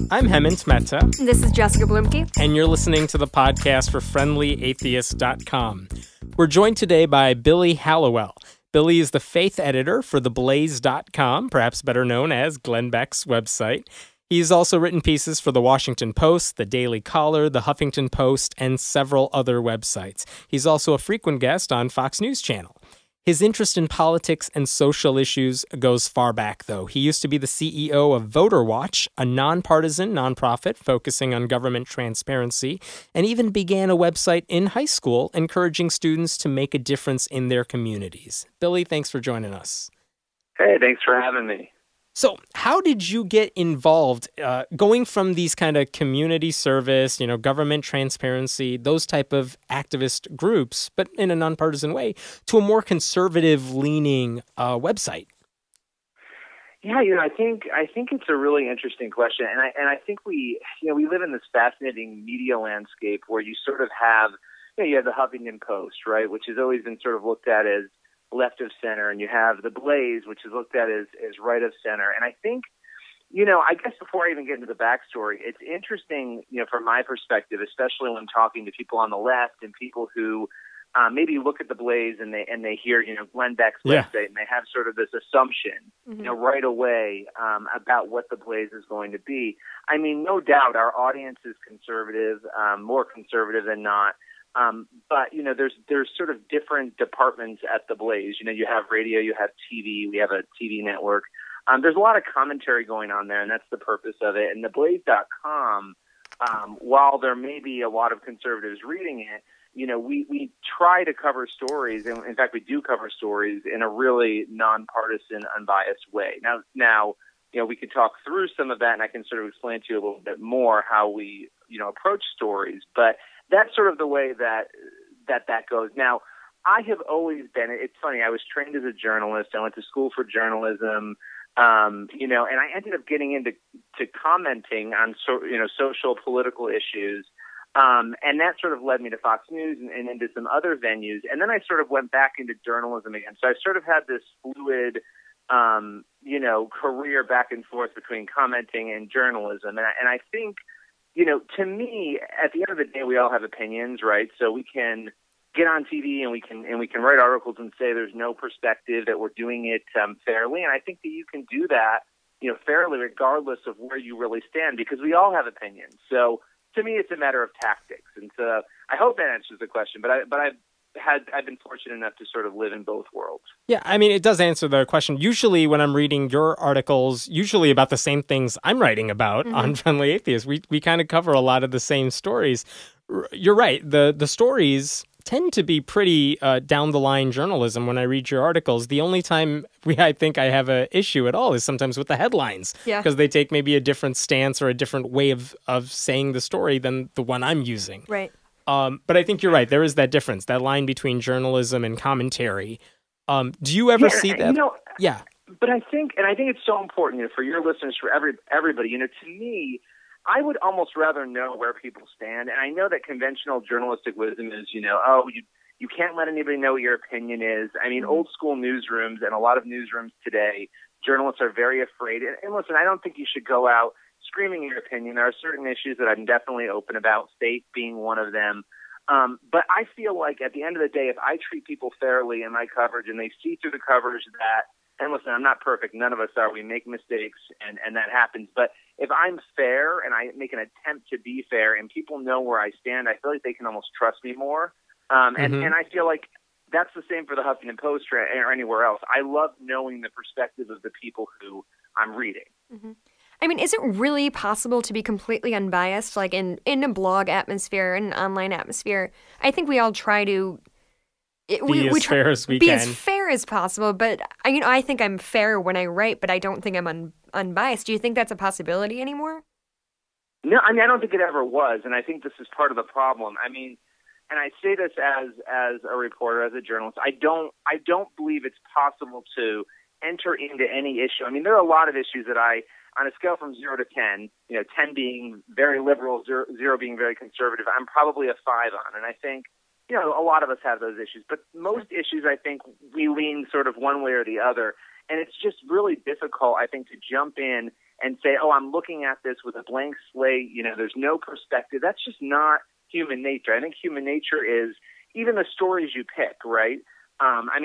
I'm Hemant Mehta. This is Jessica Blumke. And you're listening to the podcast for FriendlyAtheist.com. We're joined today by Billy Hallowell. Billy is the faith editor for theblaze.com, perhaps better known as Glenn Beck's website. He's also written pieces for The Washington Post, The Daily Caller, The Huffington Post, and several other websites. He's also a frequent guest on Fox News Channel. His interest in politics and social issues goes far back, though. He used to be the CEO of Voter Watch, a nonpartisan nonprofit focusing on government transparency, and even began a website in high school encouraging students to make a difference in their communities. Billy, thanks for joining us. Hey, thanks for having me. So how did you get involved going from these kind of community service, government transparency, those type of activist groups, but in a nonpartisan way, to a more conservative leaning website? Yeah, I think it's a really interesting question, and I think we live in this fascinating media landscape where you sort of have you have the Huffington Post, right, which has always been sort of looked at as left of center, and you have the Blaze, which is looked at as right of center. And I think, I guess before I even get into the backstory, it's interesting, from my perspective, especially when talking to people on the left and people who maybe look at the Blaze and they hear, Glenn Beck's website, and they have sort of this assumption, right away about what the Blaze is going to be. I mean, no doubt our audience is conservative, more conservative than not. But there's sort of different departments at the Blaze. You have radio, you have TV, we have a TV network. There's a lot of commentary going on there, and that's the purpose of it. And the Blaze.com, while there may be a lot of conservatives reading it, we try to cover stories, and in fact, we do cover stories in a really nonpartisan, unbiased way. Now, we could talk through some of that, and I can sort of explain to you a little bit more how we, approach stories. But that's sort of the way that goes. Now, I have always been, it's funny, I was trained as a journalist. I went to school for journalism, and I ended up getting into commenting on, social, political issues. And that sort of led me to Fox News and into some other venues. And then I sort of went back into journalism again. So I sort of had this fluid, career back and forth between commenting and journalism. And I think, to me, at the end of the day, we all have opinions, right? So we can get on TV and we can write articles and say there's no perspective, that we're doing it fairly. And I think that you can do that, fairly, regardless of where you really stand, because we all have opinions. So to me, it's a matter of tactics. And so I hope that answers the question. But I've been fortunate enough to sort of live in both worlds. Yeah, I mean, it does answer the question. Usually when I'm reading your articles, usually about the same things I'm writing about on Friendly Atheist, we kind of cover a lot of the same stories. You're right. The stories tend to be pretty down-the-line journalism when I read your articles. The only time I think I have an issue at all is sometimes with the headlines, because they take maybe a different stance or a different way of saying the story than the one I'm using. Right. But I think you're right. There is that difference, that line between journalism and commentary. Do you ever see that? Yeah. But I think it's so important, for your listeners, for everybody. To me, I would almost rather know where people stand. And I know that conventional journalistic wisdom is, you can't let anybody know what your opinion is. I mean, old school newsrooms and a lot of newsrooms today, journalists are very afraid. And listen, I don't think you should go out screaming your opinion. There are certain issues that I'm definitely open about, faith being one of them. But I feel like at the end of the day, if I treat people fairly in my coverage and they see through the coverage that, and listen, I'm not perfect, none of us are, we make mistakes and that happens, but if I'm fair and I make an attempt to be fair and people know where I stand, I feel like they can almost trust me more. And I feel like that's the same for the Huffington Post or anywhere else. I love knowing the perspective of the people who I'm reading. I mean, is it really possible to be completely unbiased, like in a blog atmosphere, in an online atmosphere? I think we all try to be as fair as we can. Be as fair as possible, but I think I'm fair when I write, but I don't think I'm unbiased. Do you think that's a possibility anymore? No, I mean, I don't think it ever was, and I think this is part of the problem. I mean, and I say this as a reporter, as a journalist, I don't believe it's possible to enter into any issue. I mean, there are a lot of issues that on a scale from 0 to 10, 10 being very liberal, 0 being very conservative, I'm probably a 5 on. And I think, a lot of us have those issues. But most issues, I think, we lean sort of one way or the other. And it's just really difficult, I think, to jump in and say, oh, I'm looking at this with a blank slate, there's no perspective. That's just not human nature. I think human nature is even the stories you pick, right?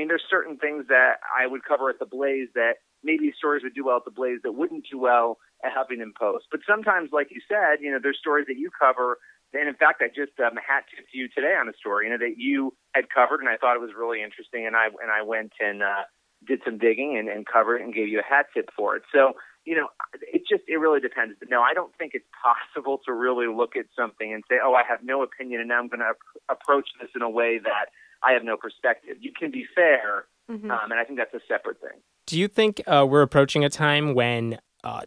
There's certain things that I would cover at the Blaze that maybe stories would do well at the Blaze that wouldn't do well at Huffington Post. But sometimes, like you said, there's stories that you cover. And in fact, I just hat tipped you today on a story, that you had covered, and I thought it was really interesting. And I went and did some digging and covered it and gave you a hat tip for it. So, it really depends. But no, I don't think it's possible to really look at something and say, oh, I have no opinion, and now I'm going to approach this in a way that I have no perspective. You can be fair, and I think that's a separate thing. Do you think we're approaching a time when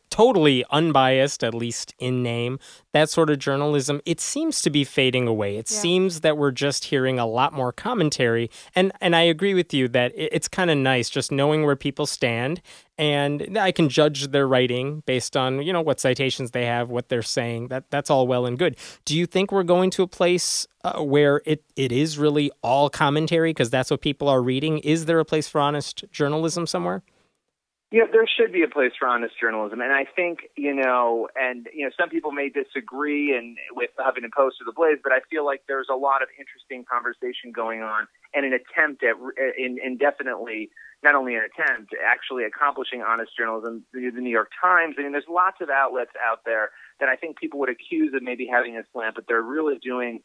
totally unbiased, at least in name, that sort of journalism, it seems to be fading away? It seems that we're just hearing a lot more commentary. And I agree with you that it's kind of nice just knowing where people stand. And I can judge their writing based on, what citations they have, what they're saying. That's all well and good. Do you think we're going to a place where it is really all commentary because that's what people are reading? Is there a place for honest journalism somewhere? Yeah, there should be a place for honest journalism. And I think, some people may disagree with the Huffington Post or the Blaze, but I feel like there's a lot of interesting conversation going on and an attempt at indefinitely, not only an attempt, actually accomplishing honest journalism. The New York Times, there's lots of outlets out there that I think people would accuse of maybe having a slant, but they're really doing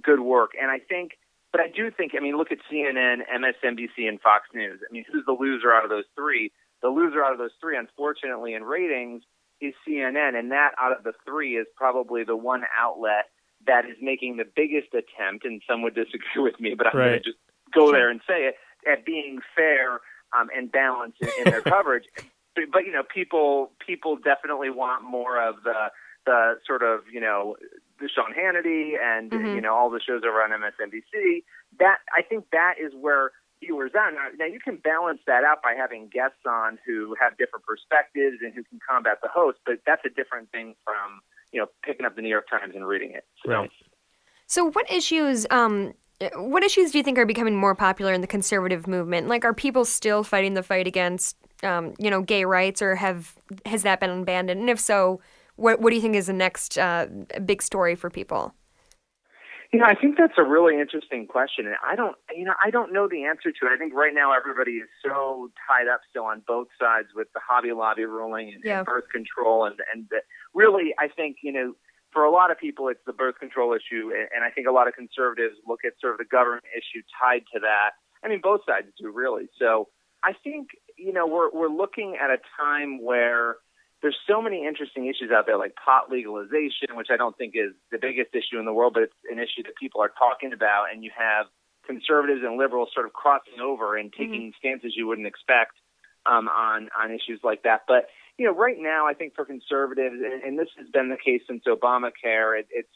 good work. And I do think, look at CNN, MSNBC, and Fox News. Who's the loser out of those three? The loser out of those three, unfortunately, in ratings is CNN, and that out of the three is probably the one outlet that is making the biggest attempt, and some would disagree with me, but I'm going to just go there and say it, at being fair and balanced in their coverage. But, people definitely want more of the sort of, the Sean Hannity and, all the shows over on MSNBC. I think that is where viewers on. Now, you can balance that out by having guests on who have different perspectives and who can combat the host, but that's a different thing from, picking up the New York Times and reading it. So. Right. So what issues do you think are becoming more popular in the conservative movement? Like, are people still fighting the fight against, gay rights, or has that been abandoned? And if so, what do you think is the next big story for people? I think that's a really interesting question, and I don't know the answer to it. I think right now everybody is so tied up still on both sides with the Hobby Lobby ruling and birth control, and really, I think for a lot of people it's the birth control issue, and I think a lot of conservatives look at sort of the government issue tied to that. Both sides do really. So I think we're looking at a time where there's so many interesting issues out there, like pot legalization, which I don't think is the biggest issue in the world, but it's an issue that people are talking about. And you have conservatives and liberals sort of crossing over and taking stances you wouldn't expect on issues like that. But, right now, I think for conservatives, and this has been the case since Obamacare, it's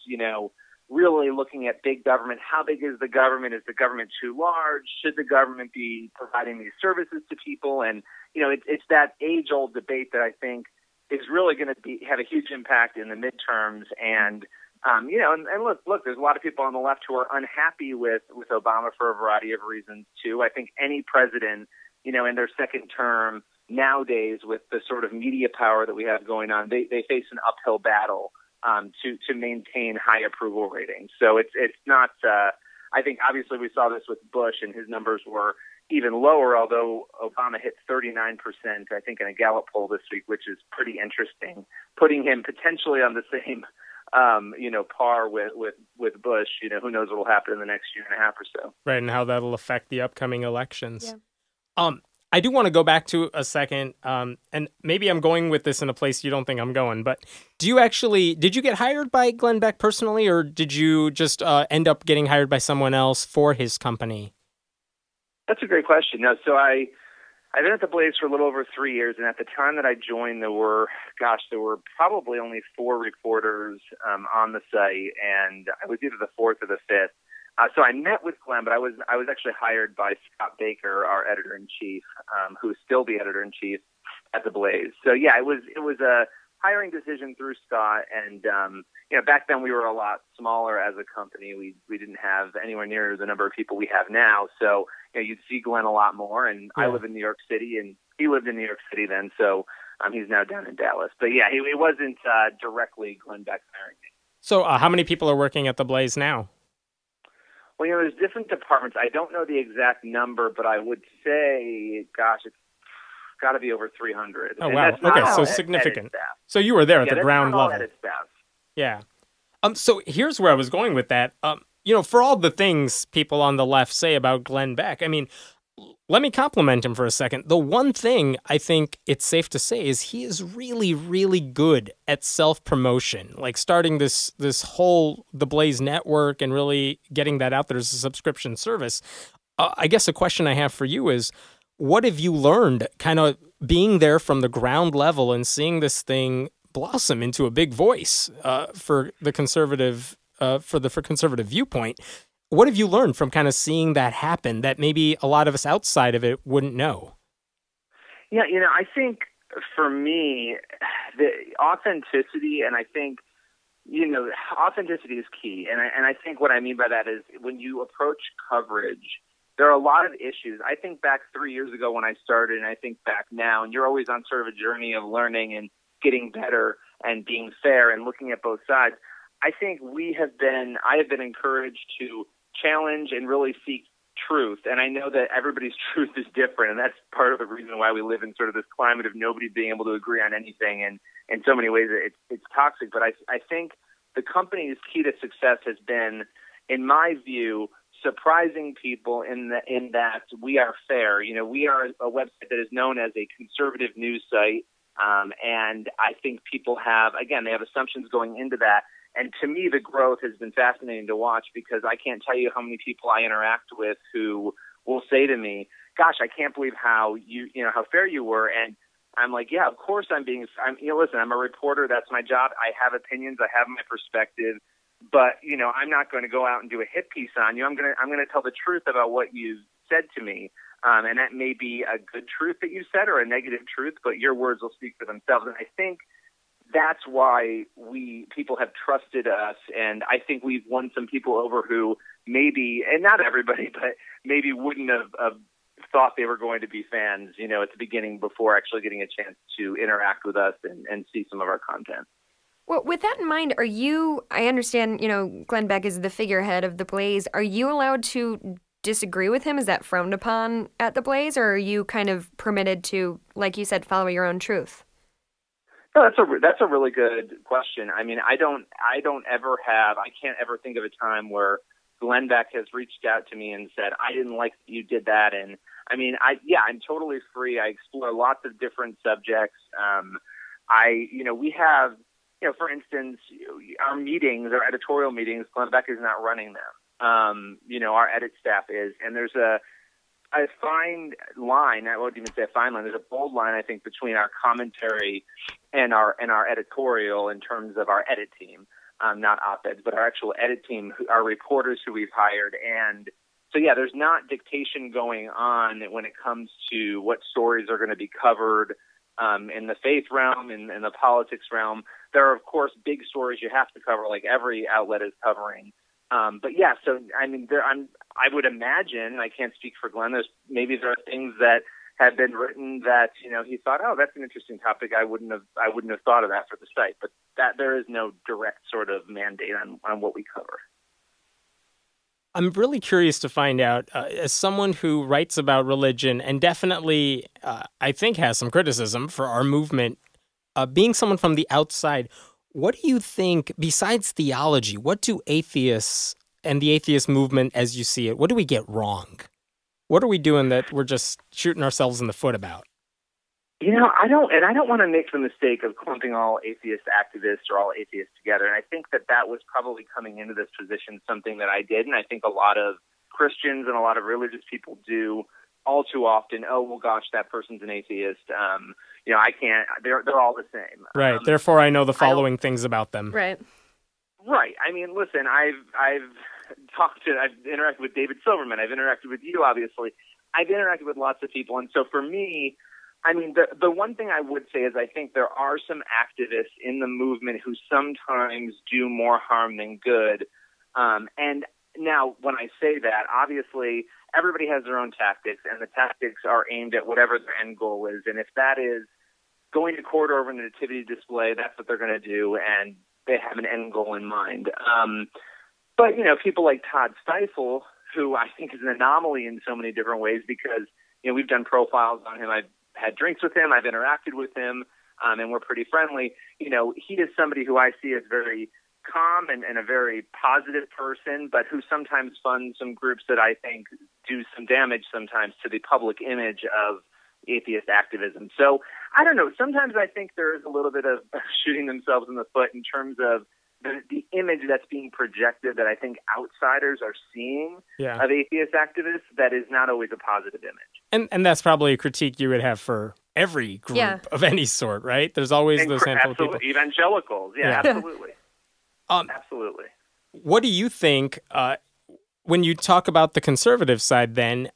really looking at big government. How big is the government? Is the government too large? Should the government be providing these services to people? And, it's that age-old debate that I think is really going to have a huge impact in the midterms. And, and look, there's a lot of people on the left who are unhappy with Obama for a variety of reasons, too. I think any president, in their second term nowadays, with the sort of media power that we have going on, they face an uphill battle to maintain high approval ratings. So it's not, I think obviously we saw this with Bush, and his numbers were even lower, although Obama hit 39%, I think, in a Gallup poll this week, which is pretty interesting, putting him potentially on the same, par with Bush. Who knows what will happen in the next year and a half or so. Right, and how that'll affect the upcoming elections. Yeah. I do want to go back to a second, and maybe I'm going with this in a place you don't think I'm going, but did you get hired by Glenn Beck personally, or did you just end up getting hired by someone else for his company? That's a great question. No, so I've been at the Blaze for a little over 3 years, and at the time that I joined, there were probably only 4 reporters on the site, and I was either the 4th or the 5th. So I met with Glenn, but I was actually hired by Scott Baker, our editor-in-chief, who is still the editor-in-chief at the Blaze. So yeah, it was a hiring decision through Scott, and back then we were a lot smaller as a company. We didn't have anywhere near the number of people we have now. So you'd see Glenn a lot more, and I live in New York City, and he lived in New York City then. So He's now down in Dallas. But yeah, it wasn't directly Glenn Beck hiring me. So how many people are working at the Blaze now? Well, there's different departments. I don't know the exact number, but I would say, gosh, it's got to be over 300. Oh, and wow. That's not Okay, so all significant. staff. So you were there at the that's ground not all level. edit staff. Yeah. So here's where I was going with that. For all the things people on the left say about Glenn Beck, I mean, let me compliment him for a second. The one thing I think it's safe to say is he is really, really good at self-promotion, like starting this whole The Blaze network and really getting that out there as a subscription service. I guess a question I have for you is, what have you learned kind of being there from the ground level and seeing this thing blossom into a big voice for the conservative conservative viewpoint? What have you learned from kind of seeing that happen that maybe a lot of us outside of it wouldn't know? Yeah, I think for me, the authenticity, and I think, authenticity is key. And I think what I mean by that is when you approach coverage, there are a lot of issues. I think back 3 years ago when I started, and I think back now, and you're always on sort of a journey of learning and getting better and being fair and looking at both sides. I think I have been encouraged to challenge and really seek truth. And I know that everybody's truth is different, and that's part of the reason why we live in sort of this climate of nobody being able to agree on anything. And in so many ways, it's toxic. But I think the company's key to success has been, in my view, surprising people in that we are fair. We are a website that is known as a conservative news site. And I think people they have assumptions going into that. And to me, the growth has been fascinating to watch, because I can't tell you how many people I interact with who will say to me, gosh, I can't believe how how fair you were. And I'm like, yeah, of course listen, I'm a reporter. That's my job. I have opinions. I have my perspective. But, I'm not going to go out and do a hit piece on you. I'm going to tell the truth about what you said to me. And that may be a good truth that you said or a negative truth, but your words will speak for themselves. And I think that's why people have trusted us. And I think we've won some people over who maybe, and not everybody, but maybe wouldn't have thought they were going to be fans, at the beginning before actually getting a chance to interact with us and see some of our content. Well, with that in mind, I understand, Glenn Beck is the figurehead of The Blaze. Are you allowed to disagree with him? Is that frowned upon at The Blaze, or are you kind of permitted to, like you said, follow your own truth? No, that's a really good question. I mean, I can't ever think of a time where Glenn Beck has reached out to me and said, I didn't like that you did that. And I mean, I'm totally free. I explore lots of different subjects. We have, for instance, our meetings, our editorial meetings, Glenn Beck is not running them. Our edit staff is, and there's a fine line. I won't even say a fine line. There's a bold line, I think, between our commentary and our editorial in terms of our edit team, not op-eds, but our actual edit team, our reporters who we've hired. And so, yeah, there's not dictation going on when it comes to what stories are going to be covered in the faith realm, in the politics realm. There are, of course, big stories you have to cover, like every outlet is covering. But yeah, so I mean, I would imagine, I can't speak for Glenn, there are things that have been written that he thought, oh, that's an interesting topic. I wouldn't have thought of that for the site. But that there is no direct sort of mandate on what we cover. I'm really curious to find out, as someone who writes about religion and definitely, I think, has some criticism for our movement, being someone from the outside, what do you think, besides theology, what do atheists and the atheist movement, as you see it, what do we get wrong? What are we doing that we're just shooting ourselves in the foot about? I don't want to make the mistake of clumping all atheist activists or all atheists together. And I think that was probably coming into this position something that I did. And I think a lot of Christians and a lot of religious people do all too often. Oh, well, gosh, that person's an atheist. I can't, they're all the same. Right. Therefore, I know the following things about them. Right. Right. I mean, listen, I've interacted with David Silverman. I've interacted with you, obviously. I've interacted with lots of people. And so for me, I mean, the one thing I would say is I think there are some activists in the movement who sometimes do more harm than good. And now, when I say that, obviously, everybody has their own tactics, and the tactics are aimed at whatever their end goal is. And if that is going to court over a nativity display, that's what they're going to do, and they have an end goal in mind. But, people like Todd Steifel, who I think is an anomaly in so many different ways because, we've done profiles on him. I've had drinks with him. I've interacted with him, and we're pretty friendly. He is somebody who I see as very calm and a very positive person, but who sometimes funds some groups that I think do some damage sometimes to the public image of atheist activism. So I don't know. Sometimes I think there is a little bit of shooting themselves in the foot in terms of the image that's being projected that I think outsiders are seeing of atheist activists that is not always a positive image. And that's probably a critique you would have for every group of any sort, right? There's always those handful of people. Evangelicals, absolutely. Absolutely. What do you think, when you talk about the conservative side then,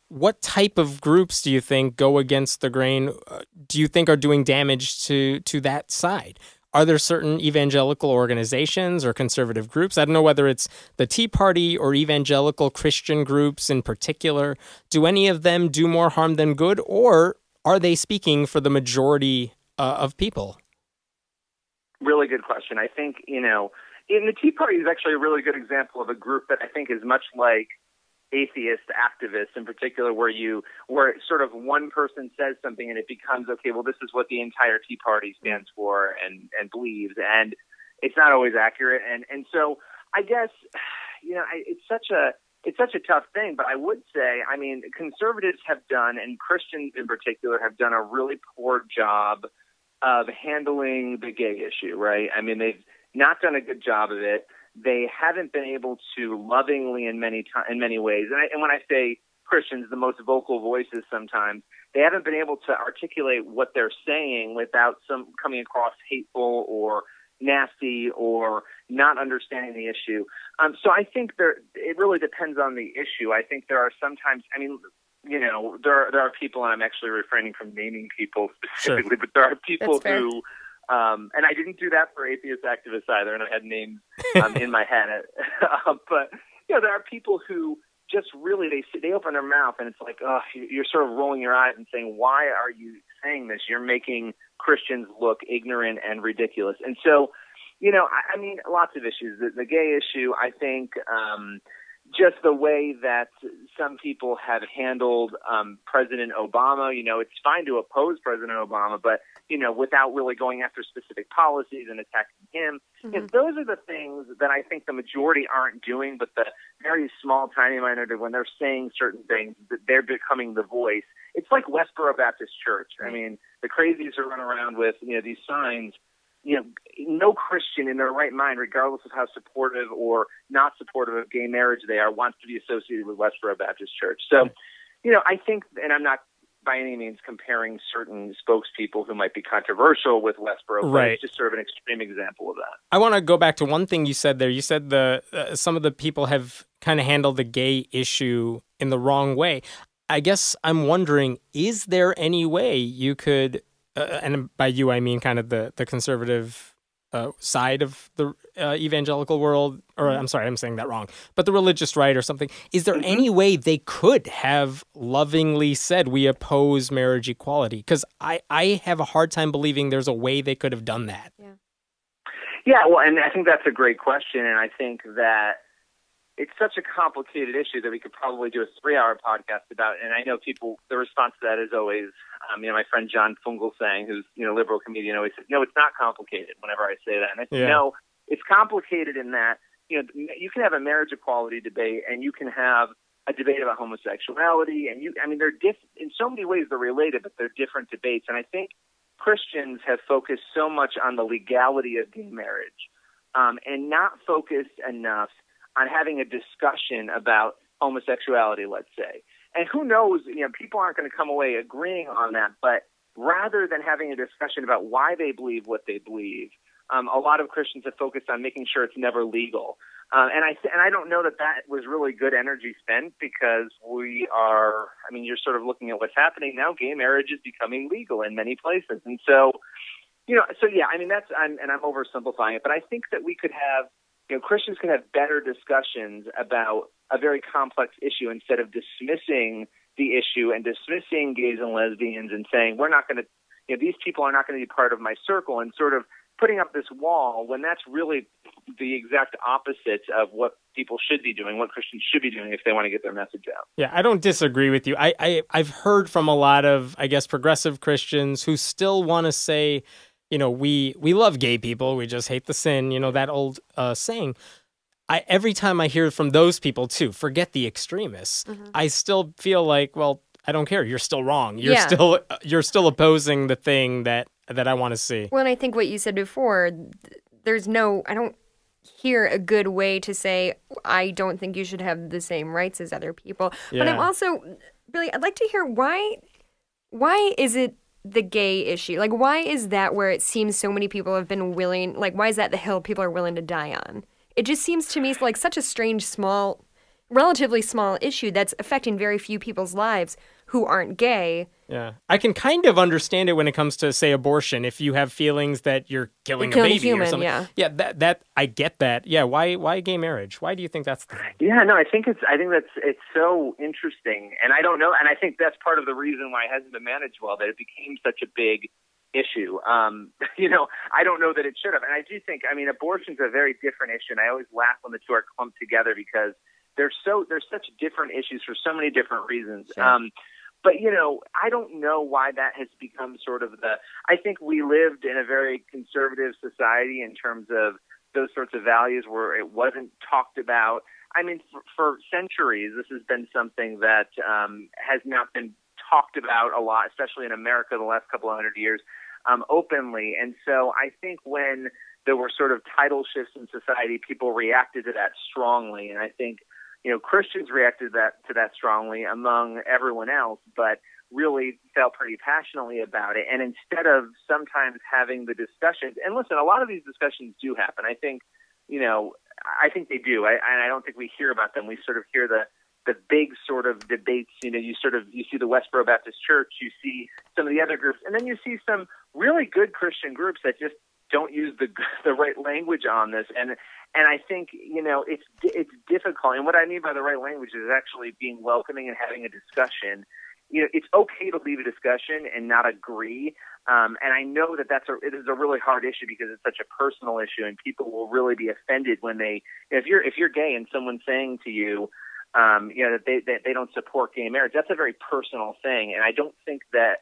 what type of groups do you think go against the grain, do you think are doing damage to that side? Are there certain evangelical organizations or conservative groups? I don't know whether it's the Tea Party or evangelical Christian groups in particular. Do any of them do more harm than good, or are they speaking for the majority of people? Really good question. I think, in the Tea Party is actually a really good example of a group that I think is much like atheist activists in particular, where sort of one person says something and it becomes, okay, well, this is what the entire Tea Party stands for and believes, and it's not always accurate. And so I guess, it's such a tough thing, but I would say, conservatives have done, and Christians in particular, have done a really poor job of handling the gay issue, right? They've not done a good job of it. They haven't been able to lovingly in many ways, and when I say Christians, the most vocal voices sometimes, they haven't been able to articulate what they're saying without some coming across hateful or nasty or not understanding the issue. So I think it really depends on the issue. I think there are sometimes, there are people, and I'm actually refraining from naming people specifically, but there are people who, and I didn't do that for atheist activists either, and I had names in my head. But, there are people who just really, they open their mouth and it's like, you're sort of rolling your eyes and saying, why are you saying this? You're making Christians look ignorant and ridiculous. And so, lots of issues. The gay issue, I think, just the way that some people have handled President Obama, it's fine to oppose President Obama, but, without really going after specific policies and attacking him. Mm-hmm. Those are the things that I think the majority aren't doing, but the very small, tiny minority, when they're saying certain things, they're becoming the voice. It's like Westboro Baptist Church. The crazies who run around with, these signs. No Christian in their right mind, regardless of how supportive or not supportive of gay marriage they are, wants to be associated with Westboro Baptist Church. So, I think, and I'm not by any means comparing certain spokespeople who might be controversial with Westboro, but it's just sort of an extreme example of that. I want to go back to one thing you said there. You said some of the people have kind of handled the gay issue in the wrong way. I guess I'm wondering, is there any way you could, and by you I mean kind of the conservative side of the evangelical world, or I'm sorry, I'm saying that wrong, but the religious right or something. Is there any way they could have lovingly said, we oppose marriage equality? Because I have a hard time believing there's a way they could have done that. Yeah, well, and I think that's a great question, and I think that it's such a complicated issue that we could probably do a 3-hour podcast about. And I know people, the response to that is always, my friend John Fungelsang, who's, a liberal comedian, always says, no, it's not complicated whenever I say that. And I say, no, it's complicated in that, you can have a marriage equality debate and you can have a debate about homosexuality. And they're in so many ways they're related, but they're different debates. And I think Christians have focused so much on the legality of gay marriage and not focused enough on having a discussion about homosexuality, let's say. And who knows, people aren't going to come away agreeing on that, but rather than having a discussion about why they believe what they believe, a lot of Christians have focused on making sure it's never legal. And I don't know that was really good energy spent, because you're sort of looking at what's happening now. Gay marriage is becoming legal in many places. And so, I'm oversimplifying it, but I think that we could have, Christians can have better discussions about a very complex issue instead of dismissing the issue and dismissing gays and lesbians and saying, we're not going to, these people are not going to be part of my circle, and sort of putting up this wall when that's really the exact opposite of what people should be doing, what Christians should be doing if they want to get their message out. Yeah, I don't disagree with you. I've heard from a lot of, I guess, progressive Christians who still want to say, we love gay people, we just hate the sin, that old saying. Every time I hear from those people too, forget the extremists, I still feel like, well, I don't care. You're still wrong. You're still opposing the thing that I want to see. Well, and I think what you said before, I don't hear a good way to say, I don't think you should have the same rights as other people. Yeah. But I'm also, Billy, I'd like to hear why is it the gay issue? Like, why is that where it seems so many people have been willing, like, why is that the hill people are willing to die on? It just seems to me like such a strange, relatively small issue that's affecting very few people's lives who aren't gay. Yeah. I can kind of understand it when it comes to, say, abortion. If you have feelings that you're killing a baby or something. Yeah, that I get that. Yeah, why gay marriage? Why do you think that's the thing? Yeah, no, I think it's so interesting. And I don't know, and I think that's part of the reason why it hasn't been managed well, that it became such a big issue. I don't know that it should have. And I do think, abortion's a very different issue, and I always laugh when the two are clumped together because they're such different issues for so many different reasons. Sure. But, I don't know why that has become sort of I think we lived in a very conservative society in terms of those sorts of values where it wasn't talked about. For centuries, this has been something that has not been talked about a lot, especially in America the last couple of hundred years, openly. And so I think when there were sort of tidal shifts in society, people reacted to that strongly. And I think, Christians reacted to that strongly among everyone else, but really felt pretty passionately about it. And instead of sometimes having the discussions, and listen, a lot of these discussions do happen. I think, I think they do. And I don't think we hear about them. We sort of hear the big sort of debates. You see the Westboro Baptist Church, you see some of the other groups, and then you see some really good Christian groups that just don't use the right language on this. And I think, it's difficult. And what I mean by the right language is actually being welcoming and having a discussion. It's okay to leave a discussion and not agree. And I know that it is a really hard issue because it's such a personal issue, and people will really be offended when if you're gay and someone's saying to you, that they don't support gay marriage. That's a very personal thing. And I don't think that,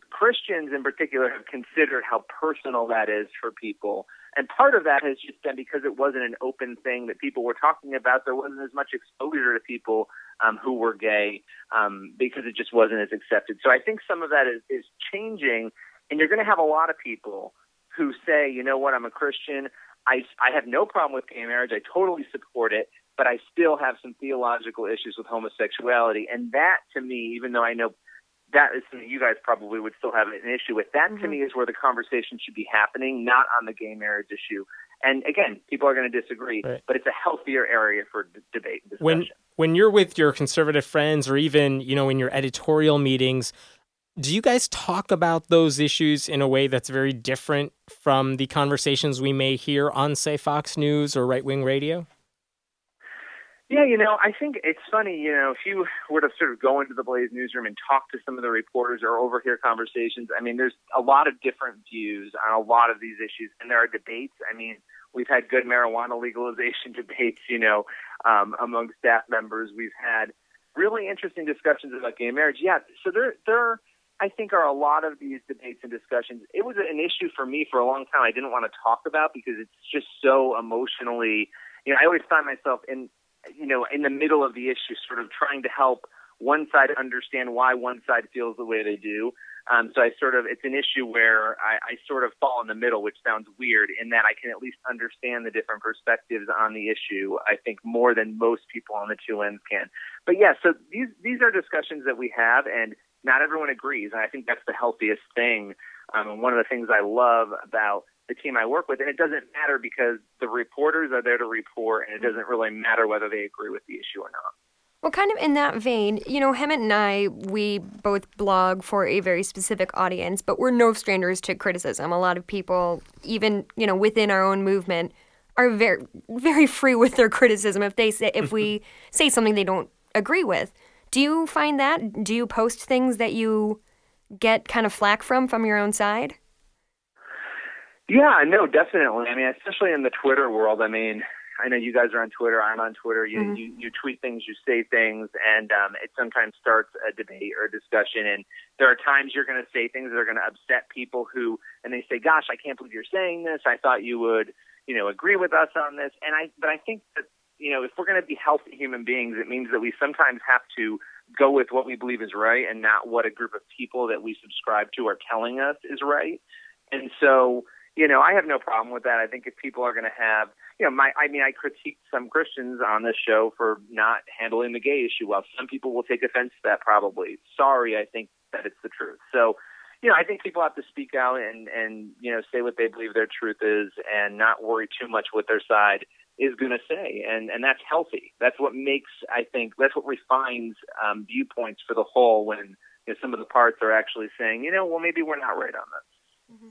Christians in particular have considered how personal that is for people. And part of that has just been because it wasn't an open thing that people were talking about. There wasn't as much exposure to people who were gay because it just wasn't as accepted. So I think some of that is changing, and you're going to have a lot of people who say, you know what, I'm a Christian. I have no problem with gay marriage. I totally support it, but I still have some theological issues with homosexuality. And that, to me, even though I know that is something you guys probably would still have an issue with, that to me is where the conversation should be happening, not on the gay marriage issue. And again, people are going to disagree, right, but it's a healthier area for debate and discussion. When you're with your conservative friends, or even, in your editorial meetings, do you guys talk about those issues in a way that's very different from the conversations we may hear on, say, Fox News or right-wing radio? Yeah, I think it's funny, if you were to sort of go into the Blaze newsroom and talk to some of the reporters or overhear conversations, there's a lot of different views on a lot of these issues, and there are debates. We've had good marijuana legalization debates, among staff members. We've had really interesting discussions about gay marriage. Yeah, so there I think are a lot of these debates and discussions. It was an issue for me for a long time I didn't want to talk about because it's just so emotionally, I always find myself in the middle of the issue, sort of trying to help one side understand why one side feels the way they do. So it's an issue where I sort of fall in the middle, which sounds weird, in that I can at least understand the different perspectives on the issue, I think, more than most people on the two ends can. But yeah, so these are discussions that we have, and not everyone agrees. And I think that's the healthiest thing. And one of the things I love about the team I work with, and it doesn't matter because the reporters are there to report, and it doesn't really matter whether they agree with the issue or not. Well, kind of in that vein, Hemant and I, we both blog for a very specific audience, but we're no strangers to criticism. A lot of people, even, within our own movement, are very, very free with their criticism if we say something they don't agree with. Do you find that? Do you post things that you get kind of flack from your own side? Yeah, no, definitely. I mean, especially in the Twitter world. I mean, I know you guys are on Twitter. I'm on Twitter. You tweet things, you say things, and it sometimes starts a debate or a discussion. And there are times you're going to say things that are going to upset people and they say, "Gosh, I can't believe you're saying this. I thought you would, agree with us on this." But I think that, if we're going to be healthy human beings, it means that we sometimes have to go with what we believe is right and not what a group of people that we subscribe to are telling us is right. And so, I have no problem with that. I think if people are going to have, I critique some Christians on this show for not handling the gay issue well. Some people will take offense to that probably. Sorry, I think that it's the truth. So, I think people have to speak out and say what they believe their truth is and not worry too much what their side is going to say. And that's healthy. That's what that's what refines viewpoints for the whole when some of the parts are actually saying, well, maybe we're not right on this.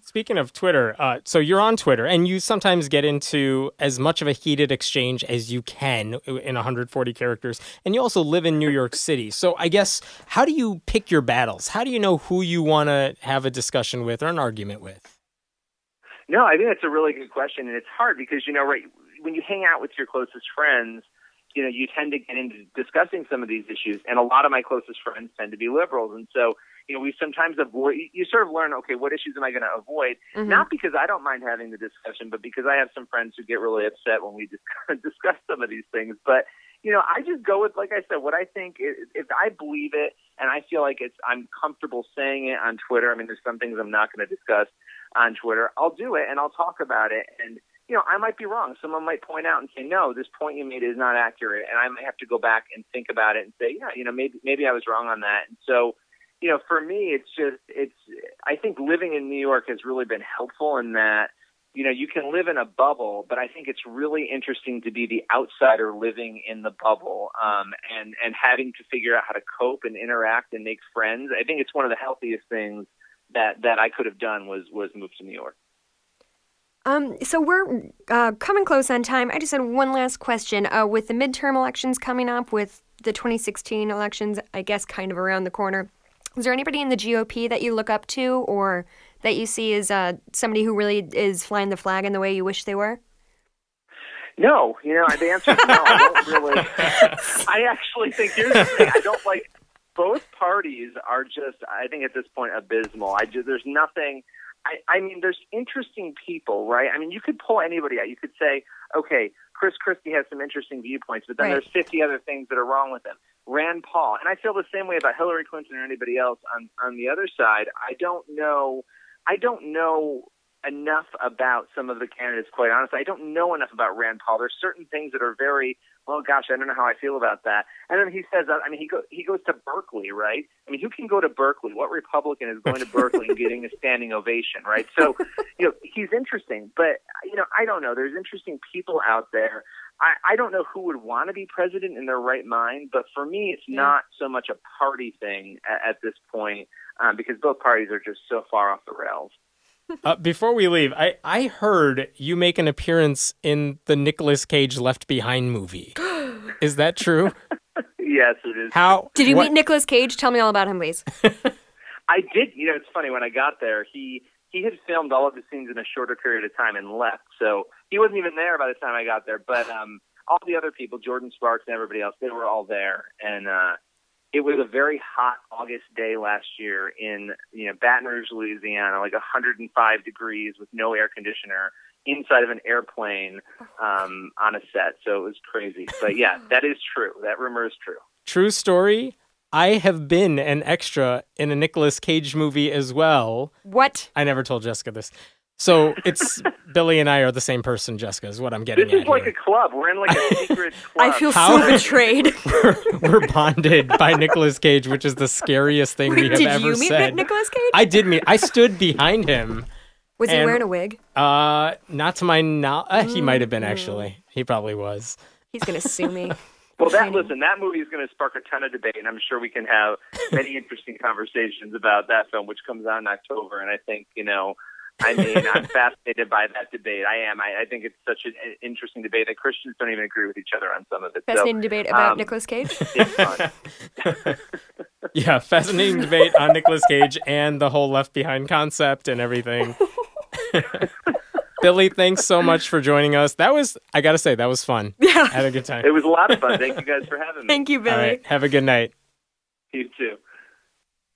Speaking of Twitter, so you're on Twitter, and you sometimes get into as much of a heated exchange as you can in 140 characters, and you also live in New York City. So I guess, how do you pick your battles? How do you know who you want to have a discussion with or an argument with? No, I think that's a really good question, and it's hard because, right, when you hang out with your closest friends, you tend to get into discussing some of these issues, and a lot of my closest friends tend to be liberals, and so we sometimes avoid, you sort of learn, okay, what issues am I going to avoid? Mm-hmm. Not because I don't mind having the discussion, but because I have some friends who get really upset when we discuss some of these things. But, I just go with, like I said, what I think is, if I believe it and I feel like I'm comfortable saying it on Twitter. I mean, there's some things I'm not going to discuss on Twitter. I'll do it and I'll talk about it. And, I might be wrong. Someone might point out and say, no, this point you made is not accurate. And I might have to go back and think about it and say, yeah, maybe I was wrong on that. And so, for me, I think living in New York has really been helpful in that, you can live in a bubble, but I think it's really interesting to be the outsider living in the bubble, and having to figure out how to cope and interact and make friends. I think it's one of the healthiest things that I could have done was move to New York. So we're coming close on time. I just had one last question. With the midterm elections coming up, with the 2016 elections, I guess, kind of around the corner, is there anybody in the GOP that you look up to or that you see as somebody who really is flying the flag in the way you wish they were? No, the answer is no. I don't really. I actually think, here's the thing, I don't like, both parties are just, I think at this point, abysmal. There's nothing. I mean, there's interesting people, right? I mean, you could pull anybody out. You could say, okay, Chris Christie has some interesting viewpoints, but then there's 50 other things that are wrong with him. Rand Paul, and I feel the same way about Hillary Clinton or anybody else on the other side. I don't know enough about some of the candidates, quite honestly. I don't know enough about Rand Paul. There's certain things that are very, well, gosh, I don't know how I feel about that. And then he says, he goes to Berkeley, right? I mean, who can go to Berkeley? What Republican is going to Berkeley and getting a standing ovation, right? So, he's interesting, but, I don't know. There's interesting people out there. I don't know who would want to be president in their right mind, but for me, it's not so much a party thing at this point, because both parties are just so far off the rails. Before we leave, I heard you make an appearance in the Nicolas Cage Left Behind movie. Is that true? Yes, it is. How did you meet Nicolas Cage? Tell me all about him, please. I did. It's funny. When I got there, he had filmed all of the scenes in a shorter period of time and left. So he wasn't even there by the time I got there. But all the other people, Jordan Sparks and everybody else, they were all there. And it was a very hot August day last year in Baton Rouge, Louisiana, like 105 degrees with no air conditioner inside of an airplane on a set. So it was crazy. But yeah, that is true. That rumor is true. True story. I have been an extra in a Nicolas Cage movie as well. What? I never told Jessica this. So it's Billy and I are the same person, Jessica, is what I'm getting at. This is like here. a club. We're in like a secret club. I feel so betrayed. We're bonded by Nicolas Cage, which is the scariest thing we have ever said. Did you meet Nicolas Cage? I did meet. I stood behind him. Was he wearing a wig? Not to my knowledge. He might have been, actually. He probably was. He's going to sue me. Well, that movie is going to spark a ton of debate, and I'm sure we can have many interesting conversations about that film, which comes out in October. And I think, I mean, I'm fascinated by that debate. I am. I think it's such an interesting debate that Christians don't even agree with each other on some of it. Fascinating debate about Nicolas Cage. It's fun. Yeah, fascinating debate on Nicolas Cage and the whole Left Behind concept and everything. Billy, thanks so much for joining us. I got to say, that was fun. Yeah. I had a good time. It was a lot of fun. Thank you guys for having me. Thank you, Billy. All right, have a good night. You too.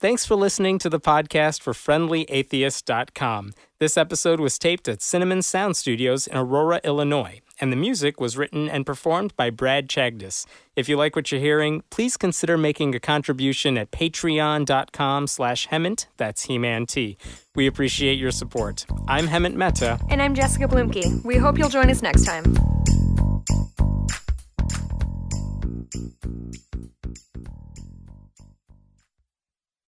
Thanks for listening to the podcast for FriendlyAtheist.com. This episode was taped at Cinnamon Sound Studios in Aurora, Illinois, and the music was written and performed by Brad Chagdis. If you like what you're hearing, please consider making a contribution at patreon.com/Hemant, that's He-Man T. We appreciate your support. I'm Hemant Mehta. And I'm Jessica Blumke. We hope you'll join us next time.